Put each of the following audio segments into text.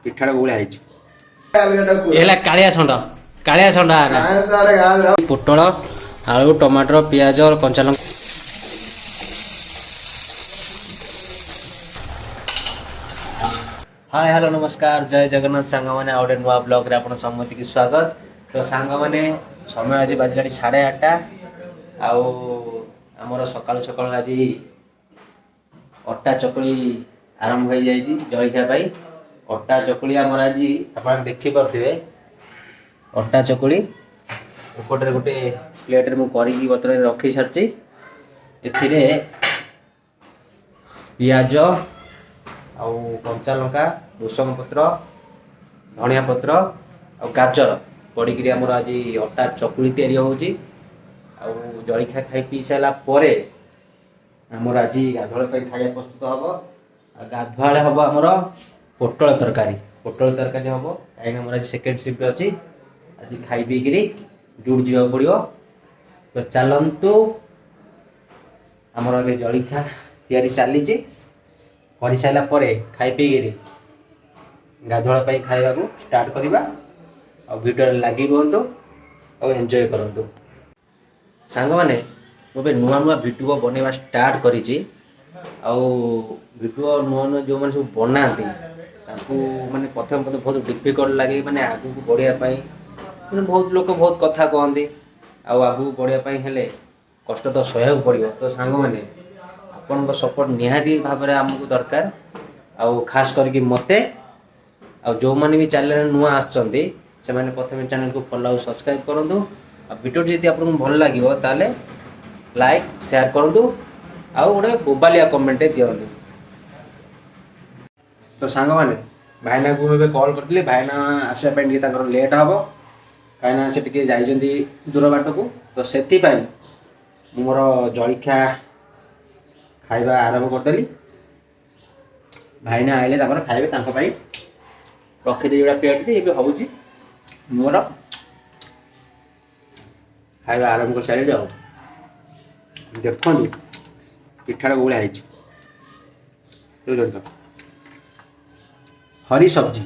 ପିଠାଟା ଗୁଳା ହେଇଛି। ହେଲା କାଳିଆ ଷଣ୍ଢ ପୋଟଳ ଆଳୁ ଟମାଟର ପିଆଜ କଞ୍ଚା ଲଙ୍କା। हाय हेलो नमस्कार जय जगन्नाथ सांग मैंने आउ नुआ ब्लॉग रे आपन समति की स्वागत। तो सांग मैंने समय आज बाजला 8:30 आउ आमर सकाल सकाल आज अट्टा चकुली आरंभ हो जाए जलखिया पाई। अट्टा चकुली आमर आज आप देखी पारे अट्टा चकुली एपटे गोटे प्लेट में करी बतरे रखी सारी ए पियाज आउ कंचा लंका भूसंग पत्र धनिया पत्र आ गाजर पड़ी आमर आज अट्टा चकुली तैयारी होची। आउ जलखिया खाई पी सारा पर आमर आज गाधुआ खाया प्रस्तुत हम। गाधुआ हम आमर पोटल तरकारी हम कहीं आम आज सेकेंड शिफ्ट अच्छी आज खाई पीकि ड्यूटी जावा पड़ो। तो चलतु आमर जलखिया तैयारी चली कर सारा खाई पीकि गाधुआ खाइबा को स्टार्ट करवा। वीडियो लगी रुहतु और एंजॉय करंतु। सांग माने मुझे नुआ नुआ वीडियो बनवा स्टार्ट करी वीडियो नुआ नुआ जो मैंने सब बनाती माने प्रथम बहुत डिफिकल्ट लगे माने आगू को बढ़ापी मैंने बहुत लोग बहुत कथा कहती आगू को बढ़ापी हेले कष्ट तो सहयोग पड़ो। तो सांग मैंने आपण सपोर्ट निहाती भाव में आमको दरकार आउ खास करके मते आ जो मैंने भी चैनल नुआ आसछंती से मैंने प्रथम चैनल को फॉलो सब्सक्राइब करंतु। आ वीडियो जदि आपको भल लगे ताले लाइक शेयर करंतु आ गोटे बोबालिया कमेंट दियंतु। तो सांग माने भाईना को मैं कॉल करती भाईना आसापी लेट हम कहीं से टे जाइए दूर बाट को। तो से मोर जलखिया खाइबा आरंभ करदेली। भाईना आइले खाइबे रखीदे जोड़ा प्लेट ये हूँ मोर खाइबा आरंभ कर सारे देखु पिठाटा गुड़ा है हरी सब्जी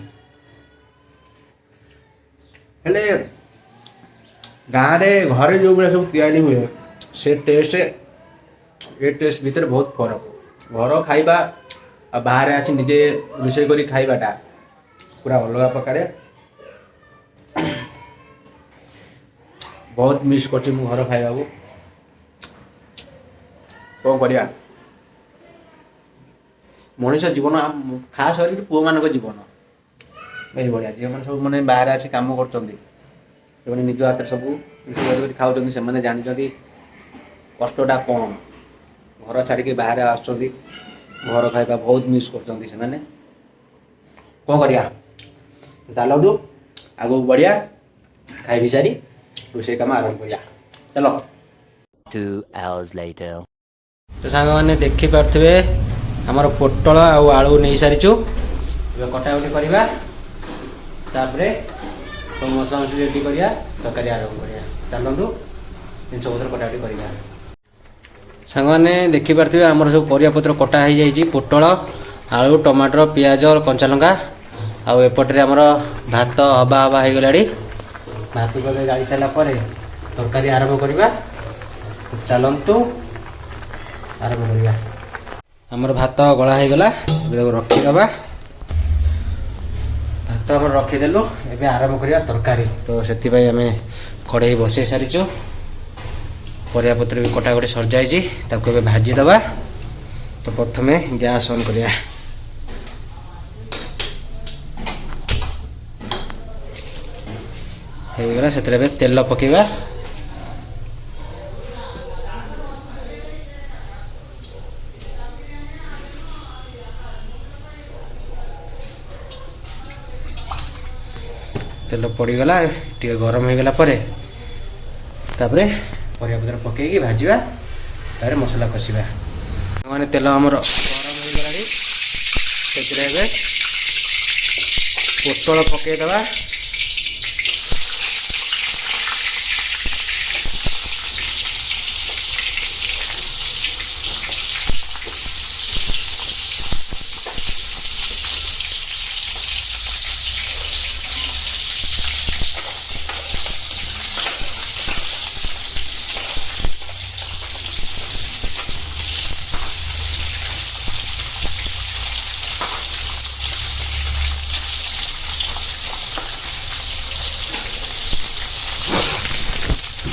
हेले गाँव में घरे जो गुड़ा सब तैयारी हुए से टेस्ट ये टेस्ट भितर बहुत फरक। घर खाइबा आ बाहर आसी निजे रोषे करी खाइबाटा पूरा अलग प्रकार बहुत मिस कर घर खाइबा को कौन करिया। मनीष जीवन खास कर पुओ मान जीवन ये भाया झील मैंने सब मैंने बाहर आसी कम कर निज हाथ सब खाऊँ से जानते कष्टा कौन घर छाड़ी बाहर आस घर खाइबा बहुत मिस कर कौन करिया। तो चलतु आगू बढ़िया खाई पी सारी रोषे कम आरंभ करिया चलो। 2 hours later तो सांग मैंने देखी पारे आमर पोटल आउ आलू नहीं सारीचु कटाकटी करवा तो मसला मसली रेडी करिया तरकारी आरंभ करिया चलतु जिनस पत्र कटाकटी करवा। सांग मैंने देखी पारे आमर सब परियापत्र कटा हो जाए पोटल आलू टमाटर पियाज कंचा लंका आउ एपटे आमर भात हवा हवा हो गला भात को गाड़ी सारापर तरकारी आरंभ करवा। चलतु आरंभ करवा। आमर भात गला हो गला रखीदबा भात आम रखीदेलु एवं आरंभ करवा तरकारी। तो से आम कड़े बसई सारीचु परियापत्र भी कटाकटी सर जाए भाजीदबा। तो प्रथम गैस ऑन करिया होगला से तेल पकेवा तेल पड़गला टे गरम हो गला परिया पत्र पकईकि भाजवा तार मसला कषा मैंने तेल आमर गरम हो गला से पोटल पकईदबा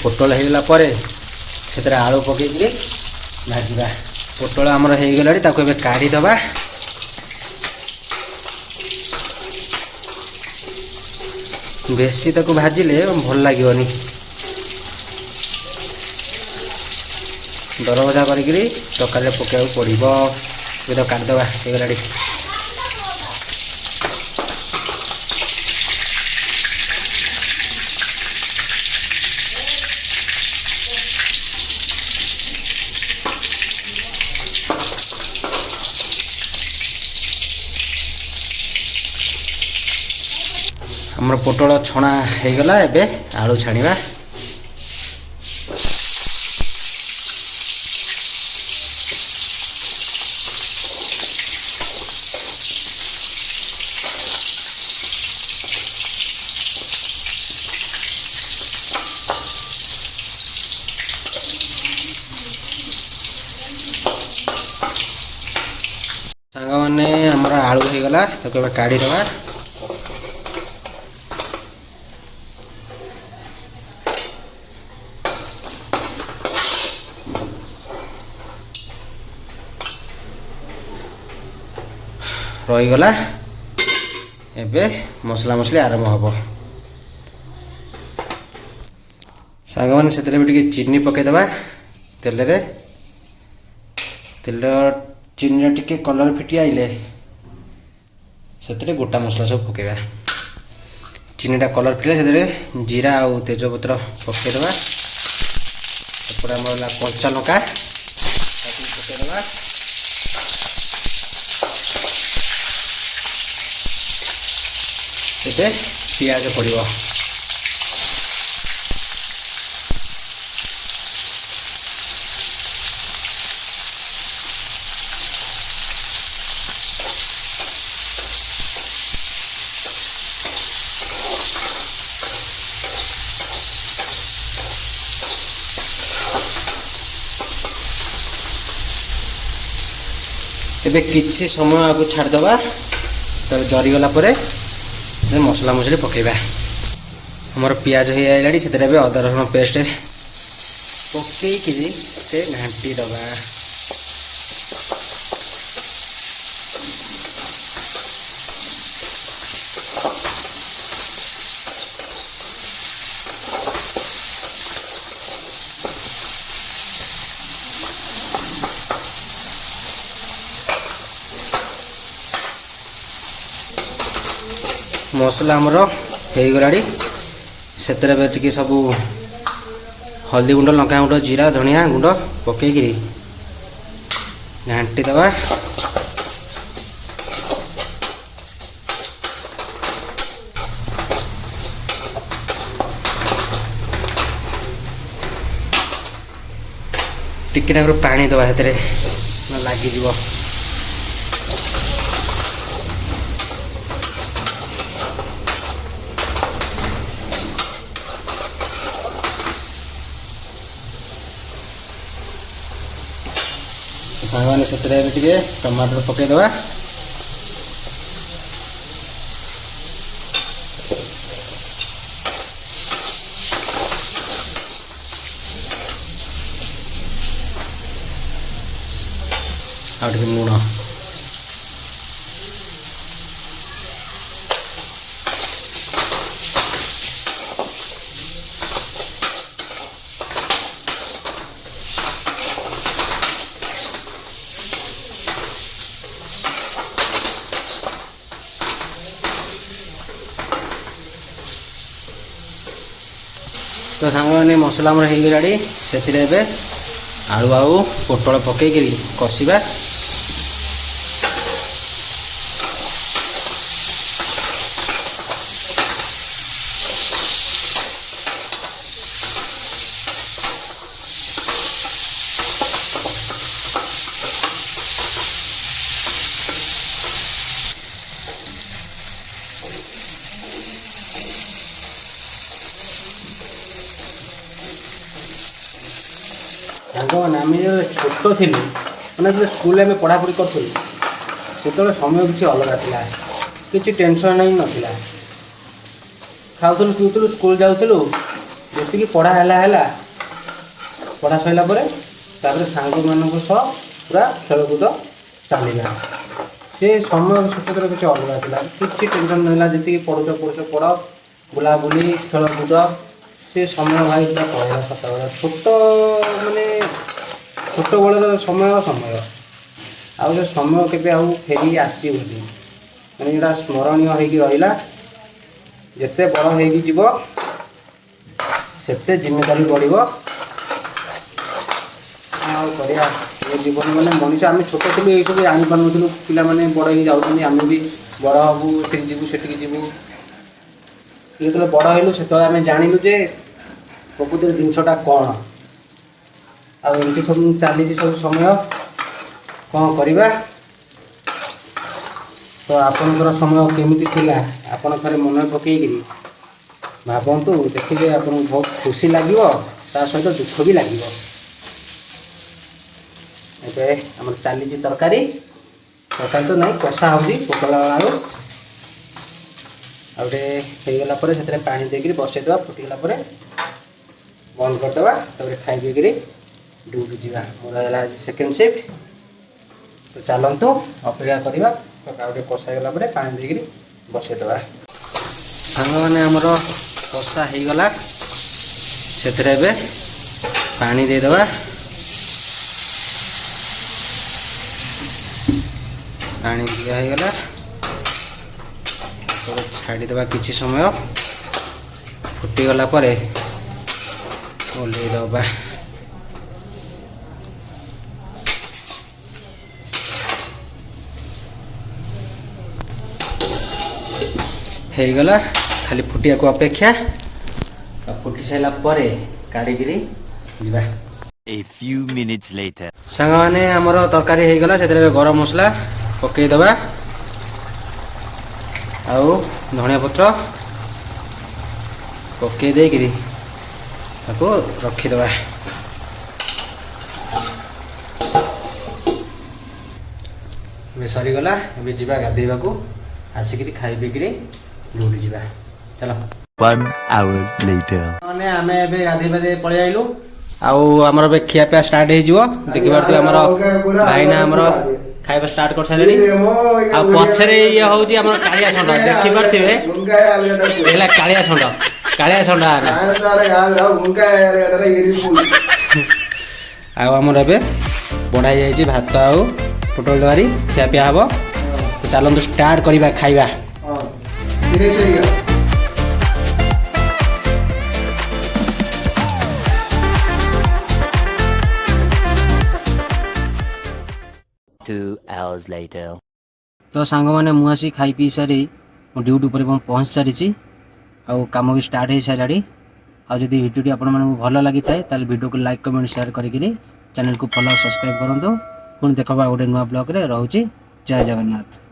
पोटल होगला से आलू पकईकि भाजवा। पोटल आमर होगला काढ़ीदबा। बेसी ताको भाजिले भल लगे दरभजा करी तरकारी पकाइक पड़ो। ये काटिदबा होगला। हमर पोटल छणा होगला। एबे आलू छाणीबा। सांग माने हमर आलू होगला ताको काढ़ी दबा। रहीगला। एबे मसला मसली आरंभ हम। सांग मैंने से चीनी पकईदबा। तेल चीनी टी कलर फिटी आइले से गोटा मसला सब पकईबा। चीनीटा कलर फिटे से जीरा और तेजपत्र पकईदबा। कंचा लंका पकईदबा। ये पियाज पड़ो। एबे किछि समय आगु छाड़दबा। तो जरीगला मसला मसली पकईबा। हमर पियाज हो आइलाड़ी से अदा रसुण पेस्ट पकईकि से घांटी दबा। मसला आमर होगला। से सब हल्दी गुंड लंका गुंड जीरा धनिया गुंड पकईकि घांटी दबा। टिके नाकुर पानी दबा लगी। सांग मैंने से टमाटर पकईदबा। आठ लुण तो सांग मैंने मसला आमर होगला। से आलू आउ पोटल पकईकि कषिबा। सागवान आम छोट थी मैंने स्कूल में पढ़ापढ़ी करूँ से समय किसी अलग था किसी टेंशन नहीं नाला खाऊलु पीऊलु स्कूल जाऊँ ଯେତିକି ପଢ଼ା ହେଲା ପଢ଼ା ସରିଲା ପରେ ତାପରେ ସାଙ୍ଗମାନଙ୍କ ସହ ପୁରା ଖେଳକୁଦ ଚାଲିଲା। ସେ ସମୟ ସେତେବେଳେ କିଛି ଅଲଗା ଥିଲା, କିଛି ଟେନସନ୍ ନଥିଲା। ଯେତିକି ପଢ଼ୁଛ ପଢ଼, ବୁଲାବୁଲି ଖେଳକୁଦ ସେ ସମୟ ଭାଇ ପୁରା ପଳେଇଲା ସତେବେଳେ। ମାନେ ଛୋଟବେଳର ସମୟ ଆଉ ସେ ସମୟ କେବେ ଆଉ ଫେରି ଆସିବନି। ମାନେ ଏଇଟା ସ୍ମରଣୀୟ ହେଇକି ରହିଲା। ଯେତେ ବଡ଼ ହେଇକି ଯିବ ସେତେ ଜିମ୍ମେଦାରି ବଢ଼ିବ। ଆଉ କରିବା ଏ ଜୀବନ ମାନେ ମଣିଷ। ଆମେ ଛୋଟ ଥିଲୁ ଏଇସବୁ ଜାଣିପାରୁନଥିଲୁ। ପିଲାମାନେ ବଡ଼ ହେଇକି ଯାଉଛନ୍ତି, ଆମେ ବି ବଡ଼ ହେବୁ, ଏଠିକି ଯିବୁ ସେଠିକି ଯିବୁ। ଯେତେବେଳେ ବଡ଼ ହେଲୁ ସେତେବେଳେ ଆମେ ଜାଣିଲୁ ଯେ ପ୍ରକୃତିର ଜିନିଷଟା କ'ଣ। ଆଉ ଏମିତି ସବୁ ଚାଲିଛି ସବୁ ସମୟ, କ'ଣ କରିବା। ତ ଆପଣଙ୍କର ସମୟ କେମିତି ଥିଲା ଆପଣ ଥରେ ମନେ ପକେଇକିରି ଭାବନ୍ତୁ, ଦେଖିବେ ଆପଣଙ୍କୁ ବହୁତ ଖୁସି ଲାଗିବ, ତା ସହିତ ଦୁଃଖ ବି ଲାଗିବ। ଏବେ ଆମର ଚାଲିଛି ତରକାରୀ ତ ନାହିଁ, କଷା ହେଉଛି ପୋଟଳ ଆଳୁ। ଆଉ ଗୋଟେ ହେଇଗଲା ପରେ ସେଥିରେ ପାଣି ଦେଇକିରି ବସେଇଦେବା। ଫୁଟିଗଲା ପରେ ବନ୍ଦ କରିଦେବା। ତାପରେ ଖାଇ ଦେଇକିରି ଡ୍ୟୁଟି ଯିବା। ମୋର ହେଲା ଆଜି ସେକେଣ୍ଡ ସିଫ୍ଟ। ତ ଚାଲନ୍ତୁ ଅପେକ୍ଷା କରିବା। ଆଉ ଟିକେ କଷା ହେଇଗଲା ପରେ ପାଣି ଦେଇକିରି ବସେଇଦେବା। ସାଙ୍ଗମାନେ ଆମର କଷା ହେଇଗଲା, ସେଥିରେ ଏବେ ପାଣି ଦେଇଦେବା। ପାଣି ଦିଆ ହେଇଗଲା, ଛାଡ଼ିଦେବା କିଛି ସମୟ। ଫୁଟିଗଲା ପରେ ଓହ୍ଲେଇ ଦେବା। ହେଇଗଲା, ଖାଲି ଫୁଟିବାକୁ ଅପେକ୍ଷା। ଫୁଟି ସାରିଲା ପରେ କାଢ଼ିକିରି ଯିବା। A few minutes later. ସାଙ୍ଗମାନେ ଆମର ତରକାରୀ ହେଇଗଲା, ସେଥିରେ ଏବେ ଗରମ ମସଲା ପକାଇଦେବା ଆଉ ଧଣିଆ ପତ୍ର ପକାଇ ଦେଇକିରି ତାକୁ ରଖିଦେବା। ଏବେ ସରିଗଲା। ଏବେ ଯିବା ଗାଧୋଇବାକୁ, ଆସିକିରି ଖାଇ ପିଇକିରି ଡ୍ୟୁଟି ଯିବା। ଚାଲ। 1 hour later. ମାନେ ଆମେ ଏବେ ଗାଧୋଇ ପାଧୋଇ ପଳେଇ ଆଇଲୁ। ଆଉ ଆମର ଏବେ ଖିଆପିଆ ଷ୍ଟାର୍ଟ ହେଇଯିବ। ଦେଖିପାରୁଥିବେ ଆମର ଭାଇନା ଆମର ଖାଇବା ଷ୍ଟାର୍ଟ କରିସାରିଲେଣି। ଆଉ ପଛରେ ଇଏ ହେଉଛି ଆମର କାଳିଆ ଷଣ୍ଢ, ଦେଖିପାରୁଥିବେ। ହେଲା କାଳିଆ ଷଣ୍ଢ ଆଉ ଆମର ଏବେ ବଢ଼ା ହେଇଯାଇଛି ଭାତ ଆଉ ପୋଟଳ ତରକାରୀ। ଖିଆପିଆ ହେବ। ଚାଲନ୍ତୁ ଷ୍ଟାର୍ଟ କରିବା ଖାଇବା। Two hours later. ତ ସାଙ୍ଗମାନେ ମୁଁ ଆସି ଖାଇ ପିଇ ସାରି ମୋ ଡ୍ୟୁଟି ଉପରେ ପହଞ୍ଚି ସାରିଛି। ଆଉ କାମ ବି ଷ୍ଟାର୍ଟ ହେଇସାରିଲାଣି। ଆଉ ଯଦି ଭିଡ଼ିଓଟି ଆପଣମାନଙ୍କୁ ଭଲ ଲାଗିଥାଏ ତାହେଲେ ଭିଡ଼ିଓକୁ ଲାଇକ୍ କମେଣ୍ଟ ସେୟାର କରିକିରି ଚ୍ୟାନେଲକୁ ଫଲୋ ସବସ୍କ୍ରାଇବ୍ କରନ୍ତୁ। ପୁଣି ଦେଖବା ଗୋଟେ ନୂଆ ବ୍ଲଗ୍ରେ। ରହୁଛି। ଜୟ ଜଗନ୍ନାଥ।